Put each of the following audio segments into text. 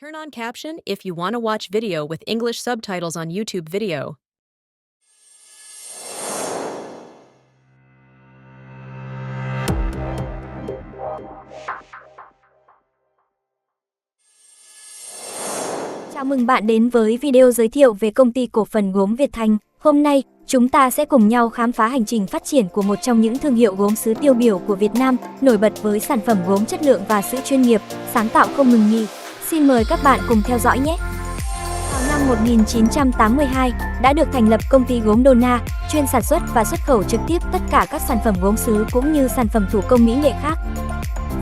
Turn on caption if you want to watch video with English subtitles on YouTube video. Chào mừng bạn đến với video giới thiệu về công ty cổ phần gốm Việt Thành. Hôm nay, chúng ta sẽ cùng nhau khám phá hành trình phát triển của một trong những thương hiệu gốm sứ tiêu biểu của Việt Nam, nổi bật với sản phẩm gốm chất lượng và sữa chuyên nghiệp, sáng tạo không ngừng nghỉ. Xin mời các bạn cùng theo dõi nhé! Vào năm 1982, đã được thành lập công ty gốm Dona, chuyên sản xuất và xuất khẩu trực tiếp tất cả các sản phẩm gốm sứ cũng như sản phẩm thủ công mỹ nghệ khác.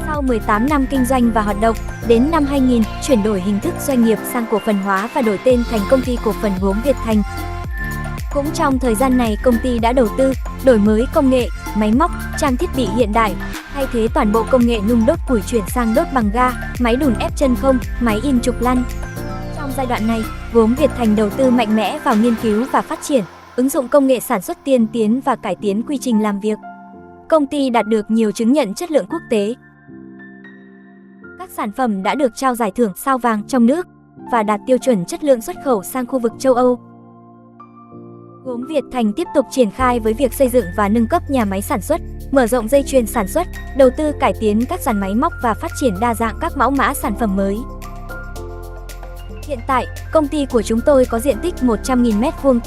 Sau 18 năm kinh doanh và hoạt động, đến năm 2000, chuyển đổi hình thức doanh nghiệp sang cổ phần hóa và đổi tên thành công ty cổ phần gốm Việt Thành. Cũng trong thời gian này, công ty đã đầu tư, đổi mới công nghệ, máy móc, trang thiết bị hiện đại, thay thế toàn bộ công nghệ nung đốt củi chuyển sang đốt bằng ga, máy đùn ép chân không, máy in trục lăn. Trong giai đoạn này, gốm Việt Thành đầu tư mạnh mẽ vào nghiên cứu và phát triển, ứng dụng công nghệ sản xuất tiên tiến và cải tiến quy trình làm việc. Công ty đạt được nhiều chứng nhận chất lượng quốc tế. Các sản phẩm đã được trao giải thưởng sao vàng trong nước và đạt tiêu chuẩn chất lượng xuất khẩu sang khu vực châu Âu. Gốm Việt Thành tiếp tục triển khai với việc xây dựng và nâng cấp nhà máy sản xuất, mở rộng dây chuyền sản xuất, đầu tư cải tiến các dàn máy móc và phát triển đa dạng các mẫu mã sản phẩm mới. Hiện tại, công ty của chúng tôi có diện tích 100.000 m2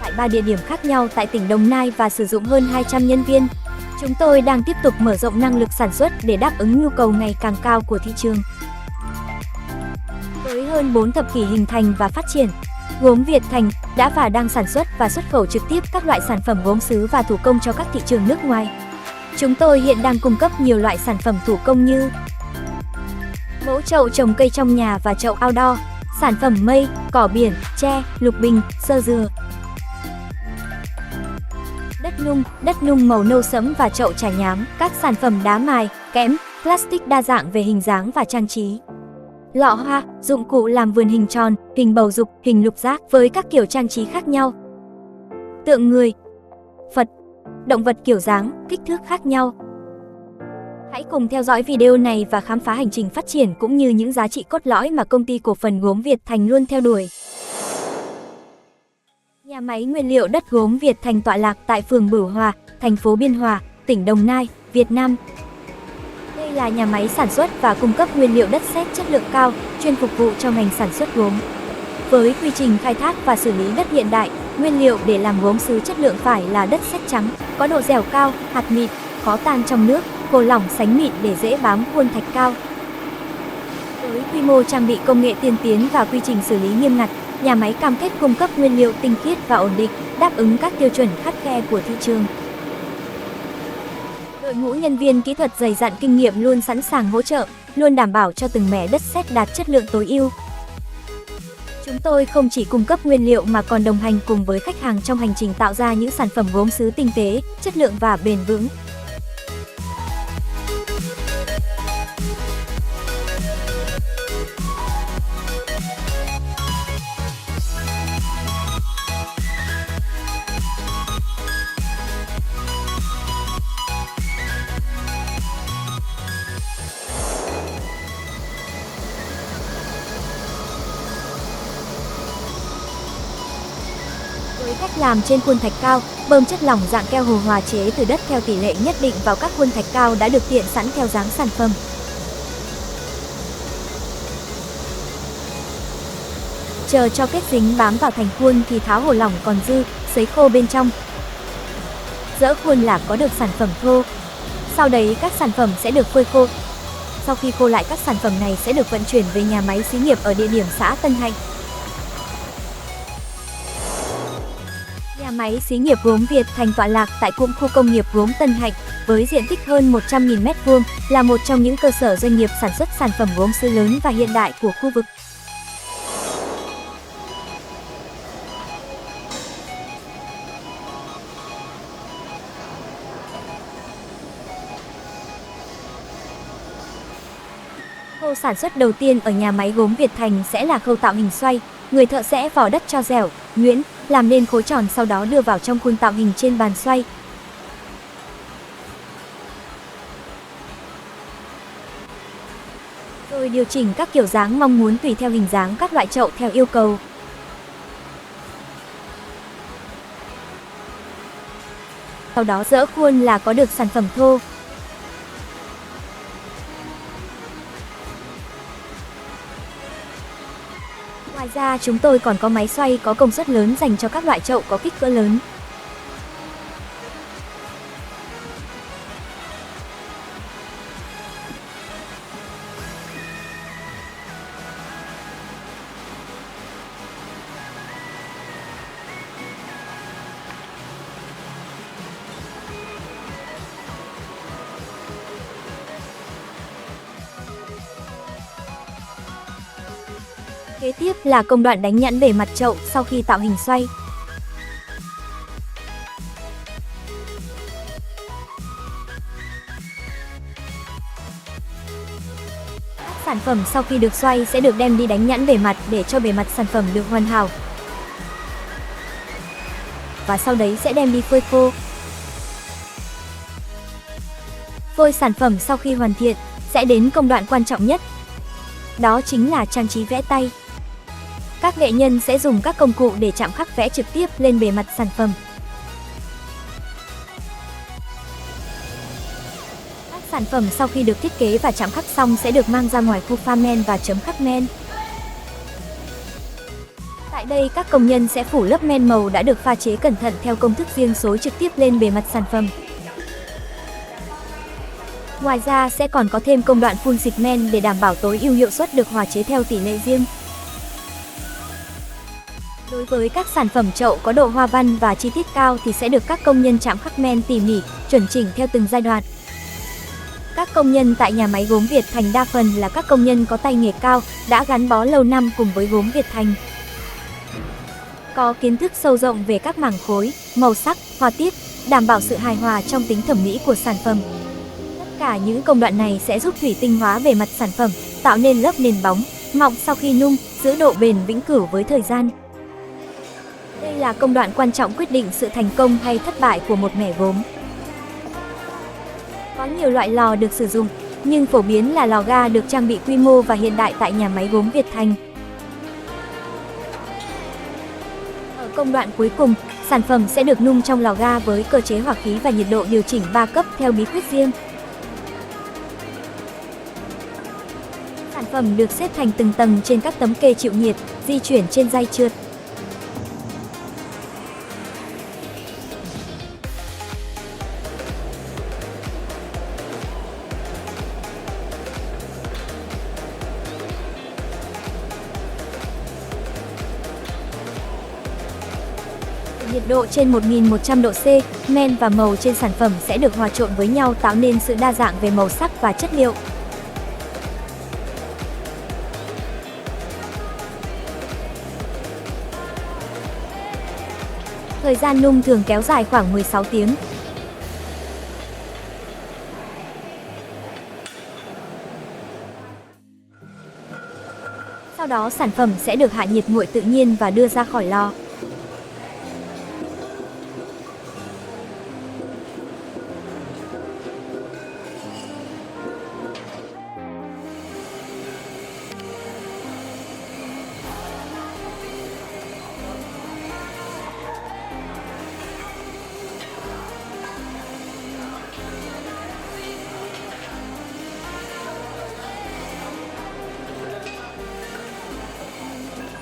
tại 3 địa điểm khác nhau tại tỉnh Đồng Nai và sử dụng hơn 200 nhân viên. Chúng tôi đang tiếp tục mở rộng năng lực sản xuất để đáp ứng nhu cầu ngày càng cao của thị trường. Với hơn 4 thập kỷ hình thành và phát triển, gốm Việt Thành đã và đang sản xuất và xuất khẩu trực tiếp các loại sản phẩm gốm sứ và thủ công cho các thị trường nước ngoài. Chúng tôi hiện đang cung cấp nhiều loại sản phẩm thủ công như mẫu chậu trồng cây trong nhà và chậu outdoor, sản phẩm mây, cỏ biển, tre, lục bình, sơ dừa, đất nung màu nâu sẫm và chậu trà nhám, các sản phẩm đá mài, kẽm, plastic đa dạng về hình dáng và trang trí, lọ hoa, dụng cụ làm vườn hình tròn, hình bầu dục, hình lục giác với các kiểu trang trí khác nhau, tượng người, Phật, động vật kiểu dáng, kích thước khác nhau. Hãy cùng theo dõi video này và khám phá hành trình phát triển cũng như những giá trị cốt lõi mà công ty cổ phần gốm Việt Thành luôn theo đuổi. Nhà máy nguyên liệu đất gốm Việt Thành tọa lạc tại phường Bửu Hòa, thành phố Biên Hòa, tỉnh Đồng Nai, Việt Nam. Đây là nhà máy sản xuất và cung cấp nguyên liệu đất sét chất lượng cao, chuyên phục vụ cho ngành sản xuất gốm. Với quy trình khai thác và xử lý đất hiện đại, nguyên liệu để làm gốm sứ chất lượng phải là đất sét trắng, có độ dẻo cao, hạt mịn, khó tan trong nước, hồ lỏng sánh mịn để dễ bám khuôn thạch cao. Với quy mô trang bị công nghệ tiên tiến và quy trình xử lý nghiêm ngặt, nhà máy cam kết cung cấp nguyên liệu tinh khiết và ổn định, đáp ứng các tiêu chuẩn khắt khe của thị trường. Đội ngũ nhân viên kỹ thuật dày dặn kinh nghiệm luôn sẵn sàng hỗ trợ, luôn đảm bảo cho từng mẻ đất sét đạt chất lượng tối ưu. Chúng tôi không chỉ cung cấp nguyên liệu mà còn đồng hành cùng với khách hàng trong hành trình tạo ra những sản phẩm gốm sứ tinh tế, chất lượng và bền vững. Với cách làm trên khuôn thạch cao, bơm chất lỏng dạng keo hồ hòa chế từ đất theo tỷ lệ nhất định vào các khuôn thạch cao đã được tiện sẵn theo dáng sản phẩm. Chờ cho kết dính bám vào thành khuôn thì tháo hồ lỏng còn dư, sấy khô bên trong. Dỡ khuôn là có được sản phẩm thô. Sau đấy các sản phẩm sẽ được phơi khô. Sau khi khô lại, các sản phẩm này sẽ được vận chuyển về nhà máy xí nghiệp ở địa điểm xã Tân Hạnh. Nhà máy xí nghiệp gốm Việt Thành tọa lạc tại cụm khu công nghiệp gốm Tân Hạnh với diện tích hơn 100.000 m2, là một trong những cơ sở doanh nghiệp sản xuất sản phẩm gốm sứ lớn và hiện đại của khu vực. Khâu sản xuất đầu tiên ở nhà máy gốm Việt Thành sẽ là khâu tạo hình xoay. Người thợ sẽ vò đất cho dẻo, nhuyễn, làm nên khối tròn, sau đó đưa vào trong khuôn tạo hình trên bàn xoay. Rồi điều chỉnh các kiểu dáng mong muốn tùy theo hình dáng các loại chậu theo yêu cầu. Sau đó dỡ khuôn là có được sản phẩm thô. Ngoài ra chúng tôi còn có máy xoay có công suất lớn dành cho các loại chậu có kích cỡ lớn. Kế tiếp là công đoạn đánh nhẵn bề mặt chậu sau khi tạo hình xoay. Các sản phẩm sau khi được xoay sẽ được đem đi đánh nhẵn bề mặt để cho bề mặt sản phẩm được hoàn hảo. Và sau đấy sẽ đem đi phơi khô. Phơi sản phẩm sau khi hoàn thiện sẽ đến công đoạn quan trọng nhất. Đó chính là trang trí vẽ tay. Các nghệ nhân sẽ dùng các công cụ để chạm khắc vẽ trực tiếp lên bề mặt sản phẩm. Các sản phẩm sau khi được thiết kế và chạm khắc xong sẽ được mang ra ngoài khu pha men và chấm khắc men. Tại đây các công nhân sẽ phủ lớp men màu đã được pha chế cẩn thận theo công thức riêng xối trực tiếp lên bề mặt sản phẩm. Ngoài ra sẽ còn có thêm công đoạn phun xịt men để đảm bảo tối ưu hiệu suất được hòa chế theo tỷ lệ riêng. Đối với các sản phẩm chậu có độ hoa văn và chi tiết cao thì sẽ được các công nhân chạm khắc men tỉ mỉ, chuẩn chỉnh theo từng giai đoạn. Các công nhân tại nhà máy gốm Việt Thành đa phần là các công nhân có tay nghề cao, đã gắn bó lâu năm cùng với gốm Việt Thành. Có kiến thức sâu rộng về các mảng khối, màu sắc, họa tiết, đảm bảo sự hài hòa trong tính thẩm mỹ của sản phẩm. Tất cả những công đoạn này sẽ giúp thủy tinh hóa bề mặt sản phẩm, tạo nên lớp nền bóng, mọng sau khi nung, giữ độ bền vĩnh cửu với thời gian. Đây là công đoạn quan trọng quyết định sự thành công hay thất bại của một mẻ gốm. Có nhiều loại lò được sử dụng, nhưng phổ biến là lò ga được trang bị quy mô và hiện đại tại nhà máy gốm Việt Thành. Ở công đoạn cuối cùng, sản phẩm sẽ được nung trong lò ga với cơ chế hỏa khí và nhiệt độ điều chỉnh 3 cấp theo bí quyết riêng. Sản phẩm được xếp thành từng tầng trên các tấm kê chịu nhiệt, di chuyển trên dây trượt. Nhiệt độ trên 1100 độ C, men và màu trên sản phẩm sẽ được hòa trộn với nhau tạo nên sự đa dạng về màu sắc và chất liệu. Thời gian nung thường kéo dài khoảng 16 tiếng. Sau đó sản phẩm sẽ được hạ nhiệt nguội tự nhiên và đưa ra khỏi lò.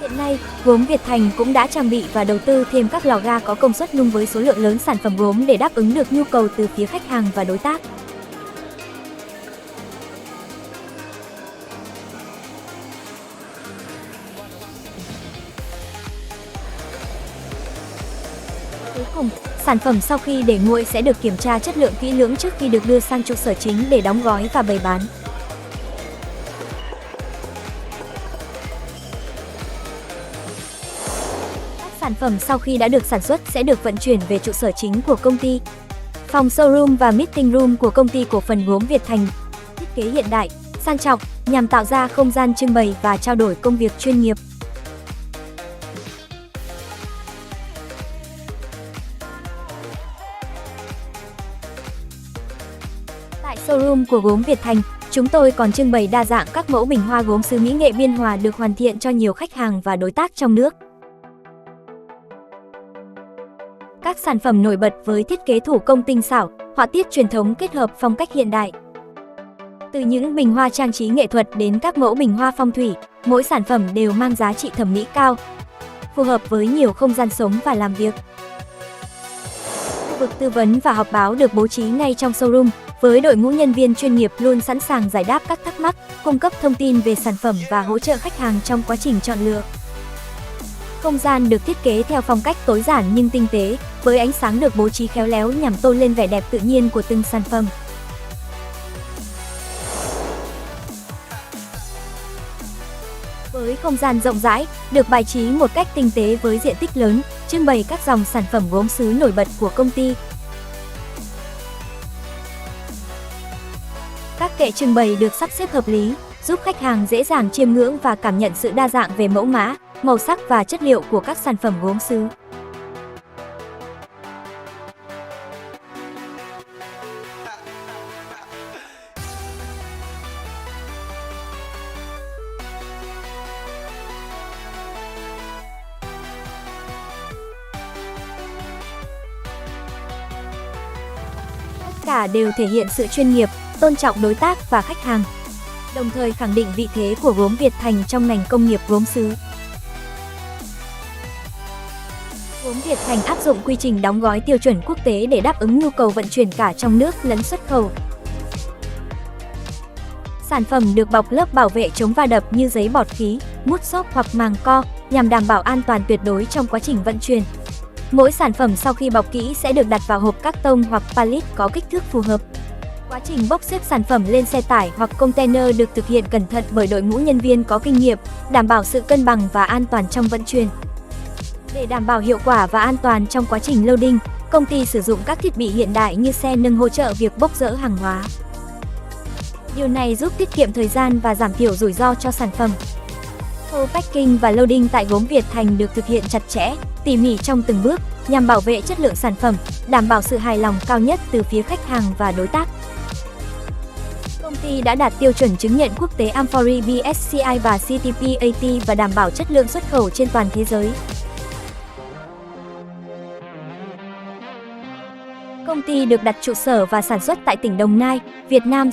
Hiện nay, gốm Việt Thành cũng đã trang bị và đầu tư thêm các lò ga có công suất nung với số lượng lớn sản phẩm gốm để đáp ứng được nhu cầu từ phía khách hàng và đối tác. Cuối cùng, sản phẩm sau khi để nguội sẽ được kiểm tra chất lượng kỹ lưỡng trước khi được đưa sang trụ sở chính để đóng gói và bày bán. Sản phẩm sau khi đã được sản xuất sẽ được vận chuyển về trụ sở chính của công ty. Phòng showroom và meeting room của công ty cổ phần gốm Việt Thành thiết kế hiện đại, sang trọng nhằm tạo ra không gian trưng bày và trao đổi công việc chuyên nghiệp. Tại showroom của gốm Việt Thành, Chúng tôi còn trưng bày đa dạng các mẫu bình hoa gốm sứ Mỹ Nghệ Biên Hòa được hoàn thiện cho nhiều khách hàng và đối tác trong nước. Các sản phẩm nổi bật với thiết kế thủ công tinh xảo, họa tiết truyền thống kết hợp phong cách hiện đại. Từ những bình hoa trang trí nghệ thuật đến các mẫu bình hoa phong thủy, mỗi sản phẩm đều mang giá trị thẩm mỹ cao, phù hợp với nhiều không gian sống và làm việc. Khu vực tư vấn và họp báo được bố trí ngay trong showroom, với đội ngũ nhân viên chuyên nghiệp luôn sẵn sàng giải đáp các thắc mắc, cung cấp thông tin về sản phẩm và hỗ trợ khách hàng trong quá trình chọn lựa. Không gian được thiết kế theo phong cách tối giản nhưng tinh tế, với ánh sáng được bố trí khéo léo nhằm tôn lên vẻ đẹp tự nhiên của từng sản phẩm. Với không gian rộng rãi, được bài trí một cách tinh tế với diện tích lớn, trưng bày các dòng sản phẩm gốm sứ nổi bật của công ty. Các kệ trưng bày được sắp xếp hợp lý, giúp khách hàng dễ dàng chiêm ngưỡng và cảm nhận sự đa dạng về mẫu mã, màu sắc và chất liệu của các sản phẩm gốm sứ. Tất cả đều thể hiện sự chuyên nghiệp, tôn trọng đối tác và khách hàng, đồng thời khẳng định vị thế của gốm Việt Thành trong ngành công nghiệp gốm sứ. Gốm Việt Thành áp dụng quy trình đóng gói tiêu chuẩn quốc tế để đáp ứng nhu cầu vận chuyển cả trong nước lẫn xuất khẩu. Sản phẩm được bọc lớp bảo vệ chống va đập như giấy bọt khí, mút xốp hoặc màng co nhằm đảm bảo an toàn tuyệt đối trong quá trình vận chuyển. Mỗi sản phẩm sau khi bọc kỹ sẽ được đặt vào hộp các tông hoặc pallet có kích thước phù hợp. Quá trình bốc xếp sản phẩm lên xe tải hoặc container được thực hiện cẩn thận bởi đội ngũ nhân viên có kinh nghiệm, đảm bảo sự cân bằng và an toàn trong vận chuyển. Để đảm bảo hiệu quả và an toàn trong quá trình loading, công ty sử dụng các thiết bị hiện đại như xe nâng hỗ trợ việc bốc dỡ hàng hóa. Điều này giúp tiết kiệm thời gian và giảm thiểu rủi ro cho sản phẩm. Khâu packing và loading tại gốm Việt Thành được thực hiện chặt chẽ, tỉ mỉ trong từng bước nhằm bảo vệ chất lượng sản phẩm, đảm bảo sự hài lòng cao nhất từ phía khách hàng và đối tác. Công ty đã đạt tiêu chuẩn chứng nhận quốc tế Amfori BSCI và CTP-AT và đảm bảo chất lượng xuất khẩu trên toàn thế giới. Công ty được đặt trụ sở và sản xuất tại tỉnh Đồng Nai, Việt Nam.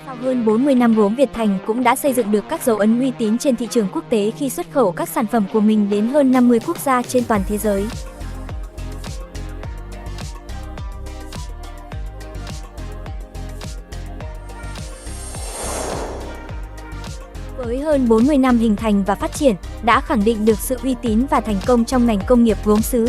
Sau hơn 40 năm, gốm Việt Thành cũng đã xây dựng được các dấu ấn uy tín trên thị trường quốc tế khi xuất khẩu các sản phẩm của mình đến hơn 50 quốc gia trên toàn thế giới. Với hơn 40 năm hình thành và phát triển, đã khẳng định được sự uy tín và thành công trong ngành công nghiệp gốm sứ.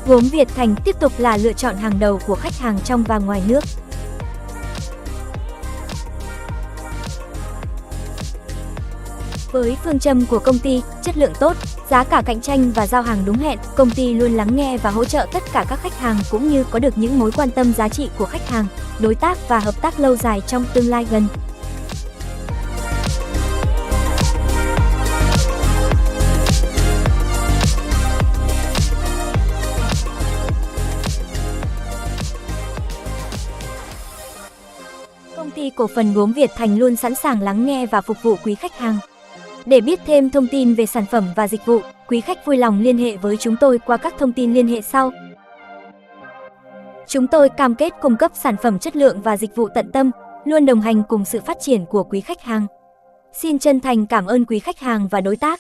Gốm Việt Thành tiếp tục là lựa chọn hàng đầu của khách hàng trong và ngoài nước. Với phương châm của công ty, chất lượng tốt, giá cả cạnh tranh và giao hàng đúng hẹn, công ty luôn lắng nghe và hỗ trợ tất cả các khách hàng cũng như có được những mối quan tâm giá trị của khách hàng, đối tác và hợp tác lâu dài trong tương lai gần. Công ty cổ phần gốm Việt Thành luôn sẵn sàng lắng nghe và phục vụ quý khách hàng. Để biết thêm thông tin về sản phẩm và dịch vụ, quý khách vui lòng liên hệ với chúng tôi qua các thông tin liên hệ sau. Chúng tôi cam kết cung cấp sản phẩm chất lượng và dịch vụ tận tâm, luôn đồng hành cùng sự phát triển của quý khách hàng. Xin chân thành cảm ơn quý khách hàng và đối tác.